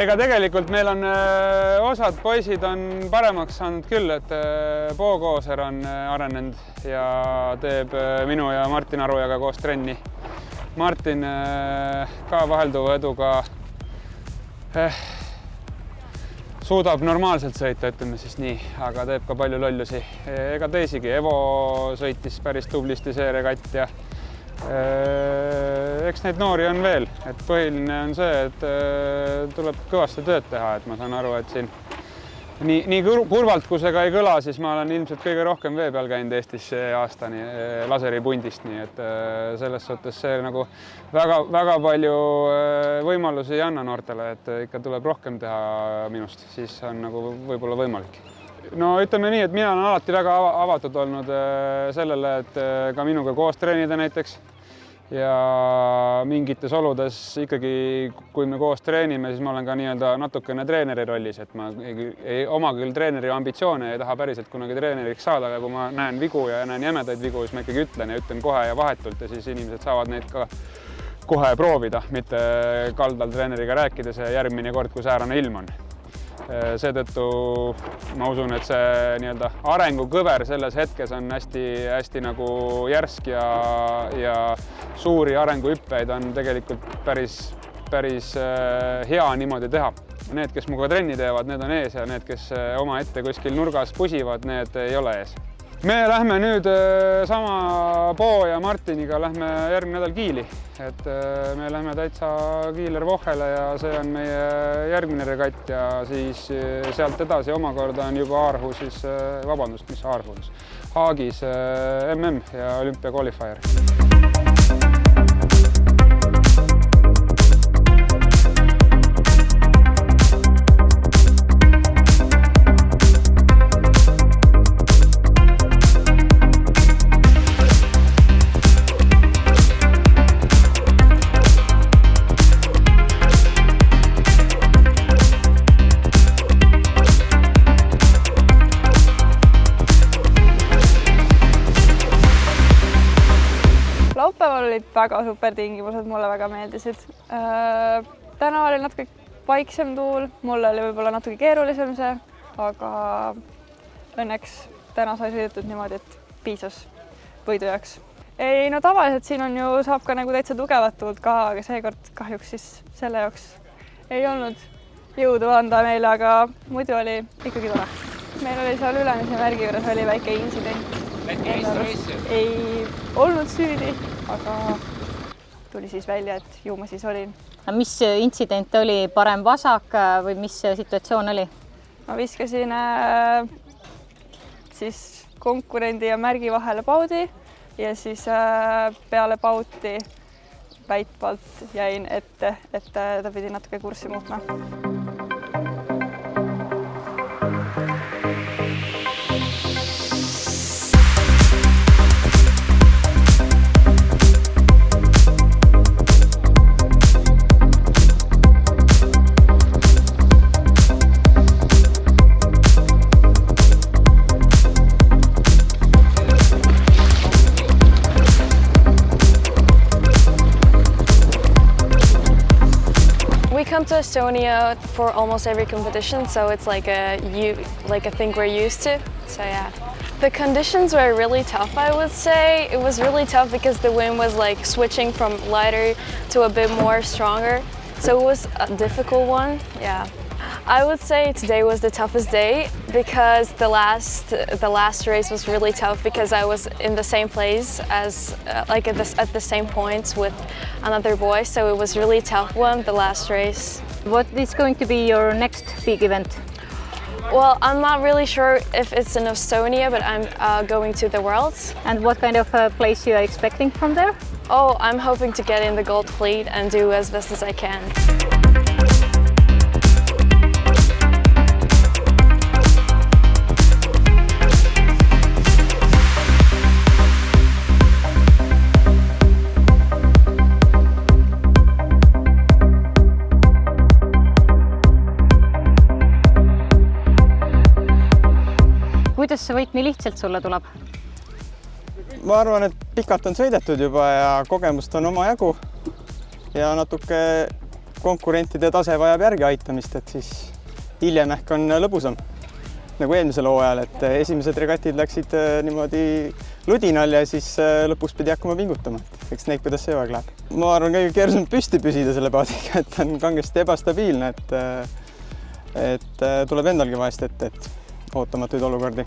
Ega tegelikult meil on osad poisid on paremaks saanud küll, et Poogooser on arenenud ja teeb minu ja Martin Arujaga koos trenni. Martin ka vahelduva eduga suudab normaalselt sõita, ütleme siis nii, aga teeb ka palju lollusi. Ega teisigi, Evo sõitis päris tublisti see regatt ja eks neid noori on veel, et põhiline on see, et tuleb kõvasti tööd teha, et ma saan aru, et siin nii kurvalt, kui see ka ei kõla, siis ma olen ilmselt kõige rohkem vee peal käinud Eestis aastani laseripundist, nii et selles suhtes see nagu väga palju võimalusi ei anna noortele, et ikka tuleb rohkem teha minust, siis on nagu võib-olla võimalik. No ütleme nii, et mina olen alati väga avatud olnud sellele, et ka minuga koos treenida näiteks ja mingites oludes ikkagi, kui me koos treenime, siis ma olen ka nii-öelda natukene treeneri rollis, et ma ei oma küll treeneri ambitsioone, ei taha päriselt kunagi treeneriks saada, aga kui ma näen vigu ja näen jämedaid vigu, siis ma ikkagi ütlen kohe ja vahetult ja siis inimesed saavad neid ka kohe proovida, mitte kaldal treeneriga rääkides ja järgmine kord, kui säärane ilm on. Seetõttu ma usun, et see nii-öelda arengukõver selles hetkes on hästi nagu järsk ja suuri arenguhüppeid on tegelikult päris hea niimoodi teha. Need, kes muga trenni teevad, need on ees ja need, kes oma ette kuskil nurgas pusivad, need ei ole ees. Me lähme nüüd sama Poo ja Martiniga lähme järgmine nädal Kiili, et me lähme täitsa Kiiler-Vohele ja see on meie järgmine regatt ja siis sealt edasi omakorda on juba Aarhusis, vabandust, mis Aarhus, Haagis MM ja Olympia qualifier. Laupäeval olid väga super tingimused, mulle väga meeldisid. Täna oli natuke vaiksem tuul, mulle oli võib-olla natuke keerulisem see, aga õnneks täna sai sõidetud niimoodi, et piisas võidu jaoks. Ei, no tavaliselt siin on ju, saab ka nagu täitsa tugevat tuult ka, aga seekord kahjuks siis selle jaoks ei olnud jõudu anda meile, aga muidu oli ikkagi tore. Meil oli seal ülemise märgi juures oli väike intsident. Ei olnud süüdi, aga tuli siis välja, et ju ma siis olin. Mis intsident oli, parem vasak või mis situatsioon oli? Ma viskasin siis konkurendi ja märgi vahele paudi ja siis peale pauti väitvalt jäin ette, et ta pidi natuke kurssi muutma. Come to Estonia for almost every competition, so it's like a thing we're used to. So yeah, the conditions were really tough. I would say it was really tough because the wind was like switching from lighter to a bit more stronger, so it was a difficult one. Yeah, I would say today was the toughest day because the last race was really tough because I was in the same place as at the same points with another boy, so it was really tough one, the last race. What is going to be your next big event? Well, I'm not really sure if it's in Estonia, but I'm going to the Worlds. And what kind of place you are expecting from there? Oh, I'm hoping to get in the gold fleet and do as best as I can. Kuidas see võit nii lihtsalt sulle tuleb? Ma arvan, et pikalt on sõidetud juba ja kogemust on omajagu ja natuke konkurentide tase vajab järgi aitamist, et siis hiljem ehk on lõbusam. Nagu eelmisel hooajal, et esimesed regatid läksid niimoodi ludinal ja siis lõpus pidi hakkama pingutama. Eks näib, kuidas see hooaeg läheb. Ma arvan, kõige keerulisem püsti püsida selle paadiga, et on kangesti ebastabiilne, et tuleb endalgi vahest ette, et ootamatuid olukordi.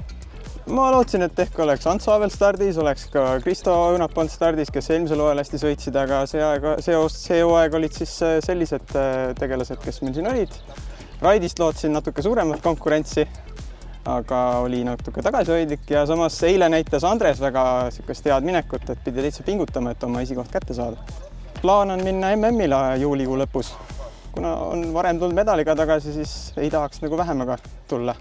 Ma lootsin, et ehk oleks Ants Aavel stardis, oleks ka Kristo Õunapond stardis, kes eelmisel hooajal hästi sõitsid, aga see hooaeg olid siis sellised tegelased, kes meil siin olid. Raidist lootsin natuke suuremat konkurentsi, aga oli natuke tagasihoidlik ja samas eile näitas Andres väga head minekut, et pidi täitsa pingutama, et oma esikoht kätte saada. Plaan on minna MM-ile juulikuu lõpus. Kuna on varem tulnud medaliga tagasi, siis ei tahaks nagu vähemaga tulla.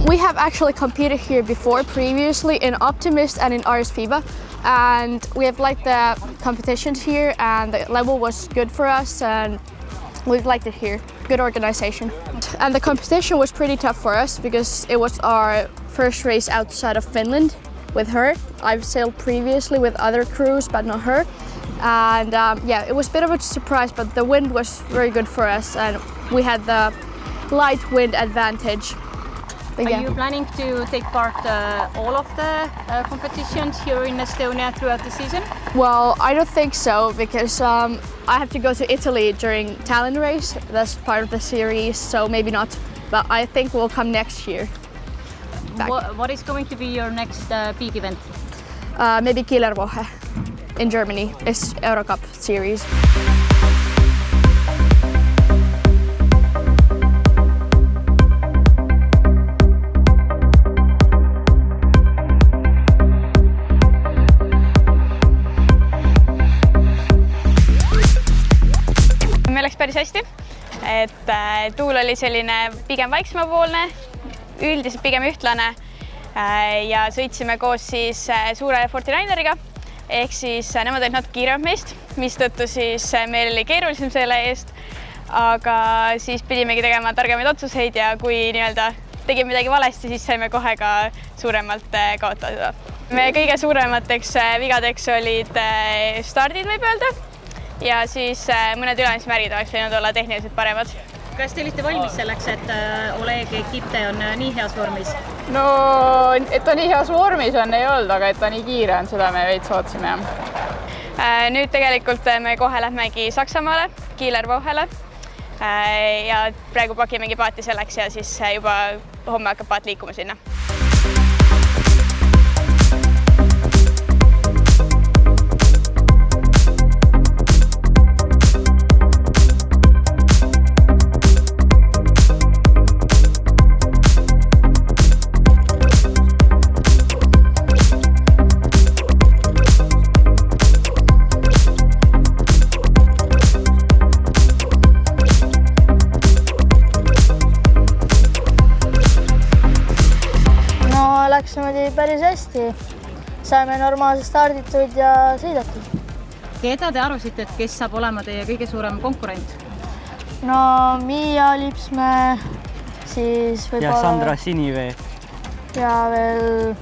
We have actually competed here before, previously in Optimist and in RS FIBA, and we have liked the competitions here, and the level was good for us, and we've liked it here. Good organization. And the competition was pretty tough for us because it was our first race outside of Finland with her. I've sailed previously with other crews, but not her. And yeah, it was a bit of a surprise, but the wind was very good for us, and we had the light wind advantage. Are you planning to take part all of the competitions here in Estonia throughout the season? Well, I don't think so because I have to go to Italy during Tallinn race. That's part of the series, so maybe not. But I think we'll come next year. What is going to be your next big event? Maybe Killerwoche in Germany. It's Eurocup series. Meil läks päris hästi, et tuul oli selline pigem vaiksemapoolne, üldiselt pigem ühtlane ja sõitsime koos siis suure 49eriga, ehk siis nemad olid natuke kiiremad meist, mistõttu siis meil oli keerulisem selle eest, aga siis pidimegi tegema targemaid otsuseid ja kui nii-öelda tegime midagi valesti, siis saime kohe ka suuremalt kaotada. Meie kõige suuremateks vigadeks olid stardid, võib öelda. Ja siis mõned ülemismärgid oleks võinud olla tehniliselt paremad. Kas te olite valmis selleks, et Oleg Kipte on nii heas vormis? No, et ta nii heas vormis on, ei olnud, aga et ta nii kiire on, seda me veits ootasime. Nüüd tegelikult me kohe lähmegi Saksamaale, Killerwochele ja praegu pakimegi paati selleks ja siis juba homme hakkab paat liikuma sinna. Läks niimoodi päris hästi. Saime normaalselt starditud ja sõidatud. Keda te arvasite, et kes saab olema teie kõige suurem konkurent? No Miia Lipsmäe, siis võib-olla... Ja Sandra Sinivee. Ja veel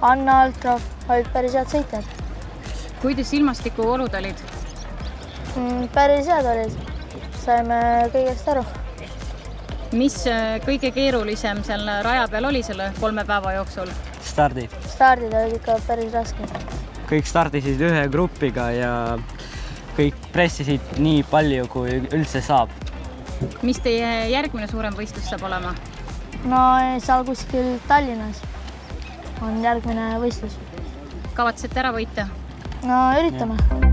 Anna Altrov, olid päris head sõitjad. Kuidas ilmastikuolud olid? Päris head olid. Saime kõigest aru. Mis kõige keerulisem seal raja peal oli selle 3 päeva jooksul? Stardid. Stardid olid ikka päris rasked. Kõik stardisid ühe grupiga ja kõik pressisid nii palju, kui üldse saab. Mis teie järgmine suurem võistlus saab olema? No seal kuskil Tallinnas on järgmine võistlus. Kavatsete ära võita? No üritame.